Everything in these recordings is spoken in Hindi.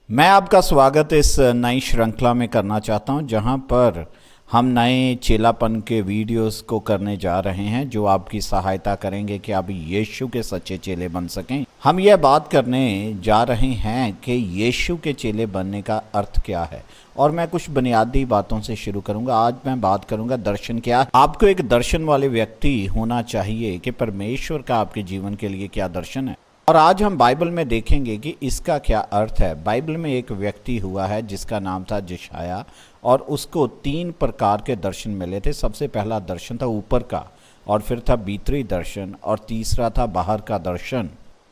मैं आपका स्वागत इस नई श्रृंखला में करना चाहता हूं, जहां पर हम नए चेलापन के वीडियोस को करने जा रहे हैं जो आपकी सहायता करेंगे कि आप यीशु के सच्चे चेले बन सकें। हम यह बात करने जा रहे हैं कि यीशु के चेले बनने का अर्थ क्या है, और मैं कुछ बुनियादी बातों से शुरू करूंगा। आज मैं बात करूंगा दर्शन क्या है। आपको एक दर्शन वाले व्यक्ति होना चाहिए कि परमेश्वर का आपके जीवन के लिए क्या दर्शन है, और आज हम बाइबल में देखेंगे कि इसका क्या अर्थ है। बाइबल में एक व्यक्ति हुआ है जिसका नाम था यशायाह, और उसको 3 प्रकार के दर्शन मिले थे। सबसे पहला दर्शन था ऊपर का, और फिर था भीतरी दर्शन, और तीसरा था बाहर का दर्शन।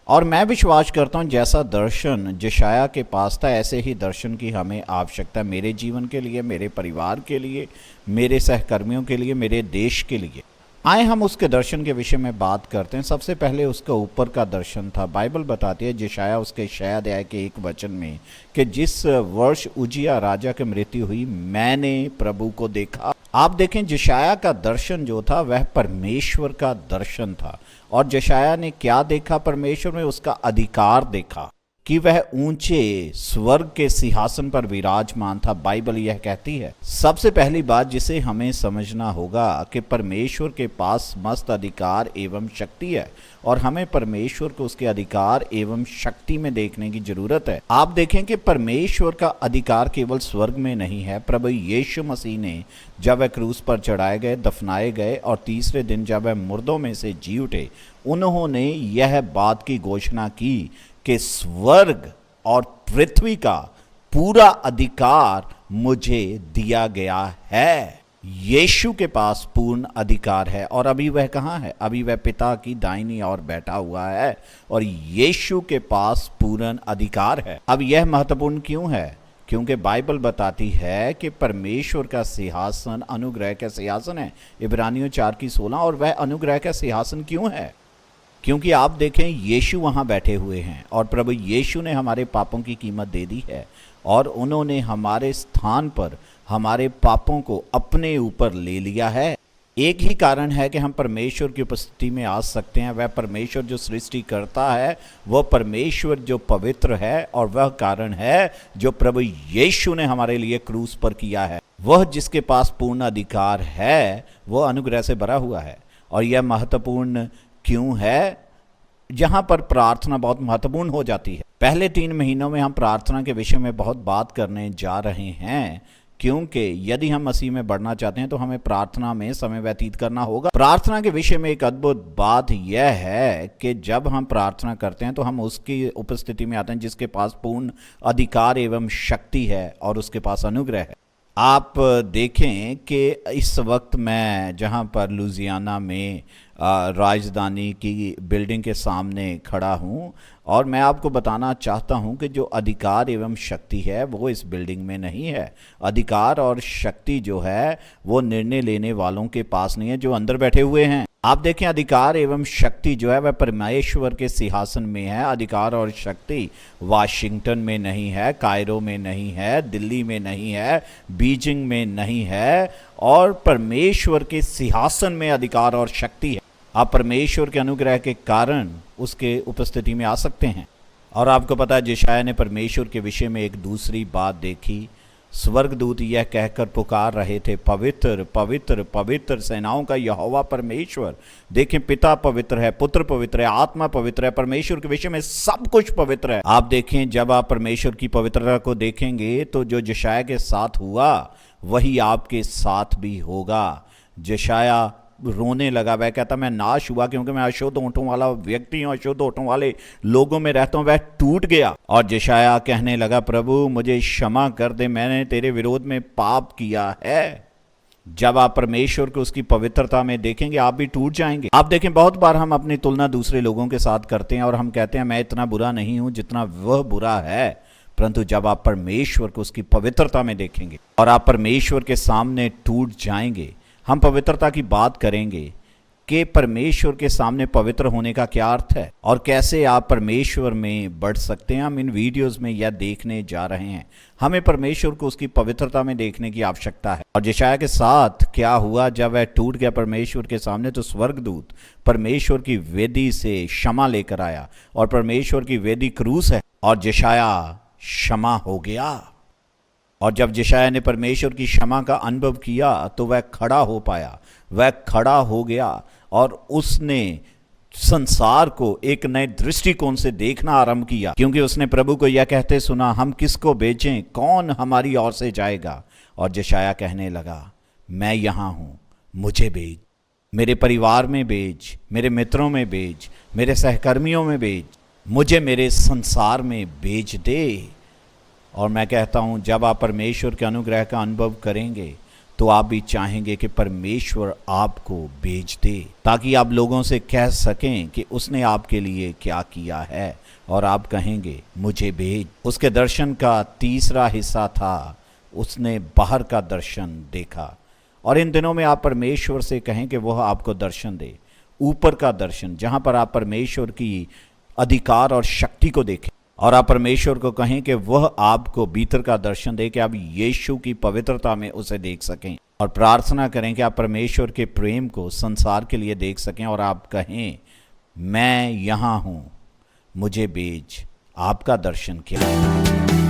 और मैं विश्वास करता हूँ जैसा दर्शन यशायाह के पास था, ऐसे ही दर्शन की हमें आवश्यकता है मेरे जीवन के लिए, मेरे परिवार के लिए, मेरे सहकर्मियों के लिए, मेरे देश के लिए। आए हम उसके दर्शन के विषय में बात करते हैं। सबसे पहले उसका ऊपर का दर्शन था। बाइबल बताती है यशायाह उसके यशायाह अध्याय के 1 वचन में कि जिस वर्ष उजिया राजा की मृत्यु हुई, मैंने प्रभु को देखा। आप देखें, यशायाह का दर्शन जो था वह परमेश्वर का दर्शन था। और यशायाह ने क्या देखा? परमेश्वर में उसका अधिकार देखा कि वह ऊंचे स्वर्ग के सिंहासन पर विराजमान था। बाइबल यह कहती है। सबसे पहली बात जिसे हमें समझना होगा कि परमेश्वर के पास मस्त अधिकार एवं शक्ति है, और हमें परमेश्वर को उसके अधिकार एवं शक्ति में देखने की जरूरत है। आप देखें कि परमेश्वर का अधिकार केवल स्वर्ग में नहीं है। प्रभु यीशु मसीह ने जब वह क्रूस पर चढ़ाए गए, दफनाए गए, और तीसरे दिन जब वह मुर्दों में से जी उठे, उन्होंने यह बात की घोषणा की कि स्वर्ग और पृथ्वी का पूरा अधिकार मुझे दिया गया है। यीशु के पास पूर्ण अधिकार है, और अभी वह कहाँ है? अभी वह पिता की दाहिनी ओर बैठा हुआ है, और यीशु के पास पूर्ण अधिकार है। अब यह महत्वपूर्ण क्यों है? क्योंकि बाइबल बताती है कि परमेश्वर का सिंहासन अनुग्रह का सिंहासन है, इब्रानियों 4:16। और वह अनुग्रह का सिंहासन क्यों है? क्योंकि आप देखें, यीशु वहाँ बैठे हुए हैं, और प्रभु यीशु ने हमारे पापों की कीमत दे दी है, और उन्होंने हमारे स्थान पर हमारे पापों को अपने ऊपर ले लिया है। एक ही कारण है कि हम परमेश्वर की उपस्थिति में आ सकते हैं। वह परमेश्वर जो सृष्टि करता है, वह परमेश्वर जो पवित्र है, और वह कारण है जो प्रभु यीशु ने हमारे लिए क्रूस पर किया है। वह जिसके पास पूर्ण अधिकार है, वह अनुग्रह से भरा हुआ है। और यह महत्वपूर्ण क्यों है? जहां पर प्रार्थना बहुत महत्वपूर्ण हो जाती है। पहले 3 महीनों में हम प्रार्थना के विषय में बहुत बात करने जा रहे हैं, क्योंकि यदि हम मसीह में बढ़ना चाहते हैं तो हमें प्रार्थना में समय व्यतीत करना होगा। प्रार्थना के विषय में एक अद्भुत बात यह है कि जब हम प्रार्थना करते हैं तो हम उसकी उपस्थिति में आते हैं जिसके पास पूर्ण अधिकार एवं शक्ति है, और उसके पास अनुग्रह है। आप देखें कि इस वक्त मैं जहां पर लुजियाना में राजधानी की बिल्डिंग के सामने खड़ा हूं, और मैं आपको बताना चाहता हूं कि जो अधिकार एवं शक्ति है वो इस बिल्डिंग में नहीं है। अधिकार और शक्ति जो है वो निर्णय लेने वालों के पास नहीं है जो अंदर बैठे हुए हैं। आप देखें, अधिकार एवं शक्ति जो है वह परमेश्वर के सिंहासन में है। अधिकार और शक्ति वाशिंगटन में नहीं है, कायरो में नहीं है, दिल्ली में नहीं है, बीजिंग में नहीं है, और परमेश्वर के सिंहासन में अधिकार और शक्ति है। आप परमेश्वर के अनुग्रह के कारण उसके उपस्थिति में आ सकते हैं। और आपको पता है, यशायाह ने परमेश्वर के विषय में एक दूसरी बात देखी। स्वर्गदूत यह कहकर पुकार रहे थे, पवित्र पवित्र पवित्र सेनाओं का यहोवा परमेश्वर। देखें, पिता पवित्र है, पुत्र पवित्र है, आत्मा पवित्र है। परमेश्वर के विषय में सब कुछ पवित्र है। आप देखें, जब आप परमेश्वर की पवित्रता को देखेंगे तो जो यशायाह के साथ हुआ वही आपके साथ भी होगा। यशायाह रोने लगा। वह कहता, मैं नाश हुआ क्योंकि मैं अशुद्ध होठों वाला व्यक्ति हूँ, अशुद्ध होठों वाले लोगों में रहता हूँ। वह टूट गया, और यशायाह कहने लगा, प्रभु मुझे क्षमा कर दे, मैंने तेरे विरोध में पाप किया है। जब आप परमेश्वर को उसकी पवित्रता में देखेंगे, आप भी टूट जाएंगे। आप देखें, बहुत बार हम अपनी तुलना दूसरे लोगों के साथ करते हैं, और हम कहते हैं मैं इतना बुरा नहीं हूं जितना वह बुरा है। परंतु जब आप परमेश्वर को उसकी पवित्रता में देखेंगे और आप परमेश्वर के सामने टूट जाएंगे। हम पवित्रता की बात करेंगे कि परमेश्वर के सामने पवित्र होने का क्या अर्थ है और कैसे आप परमेश्वर में बढ़ सकते हैं। हम इन वीडियोस में यह देखने जा रहे हैं। हमें परमेश्वर को उसकी पवित्रता में देखने की आवश्यकता है। और यशायाह के साथ क्या हुआ, जब वह टूट गया परमेश्वर के सामने, तो स्वर्गदूत परमेश्वर की वेदी से क्षमा लेकर आया, और परमेश्वर की वेदी क्रूस है। और यशायाह क्षमा हो गया। और जब यशायाह ने परमेश्वर की क्षमा का अनुभव किया तो वह खड़ा हो पाया, वह खड़ा हो गया और उसने संसार को एक नए दृष्टिकोण से देखना आरंभ किया, क्योंकि उसने प्रभु को यह कहते सुना, हम किसको बेचें, कौन हमारी ओर से जाएगा। और यशायाह कहने लगा, मैं यहाँ हूँ, मुझे भेज, मेरे परिवार में भेज, मेरे मित्रों में भेज, मेरे सहकर्मियों में भेज, मुझे मेरे संसार में भेज दे। और मैं कहता हूँ जब आप परमेश्वर के अनुग्रह का अनुभव करेंगे तो आप भी चाहेंगे कि परमेश्वर आपको भेज दे, ताकि आप लोगों से कह सकें कि उसने आपके लिए क्या किया है, और आप कहेंगे मुझे भेज। उसके दर्शन का तीसरा हिस्सा था, उसने बाहर का दर्शन देखा। और इन दिनों में आप परमेश्वर से कहें कि वह आपको दर्शन दे, ऊपर का दर्शन, जहाँ पर आप परमेश्वर की अधिकार और शक्ति को देखें। और आप परमेश्वर को कहें कि वह आपको भीतर का दर्शन दे, कि आप यीशु की पवित्रता में उसे देख सकें। और प्रार्थना करें कि आप परमेश्वर के प्रेम को संसार के लिए देख सकें। और आप कहें, मैं यहाँ हूँ, मुझे भेज, आपका दर्शन किया।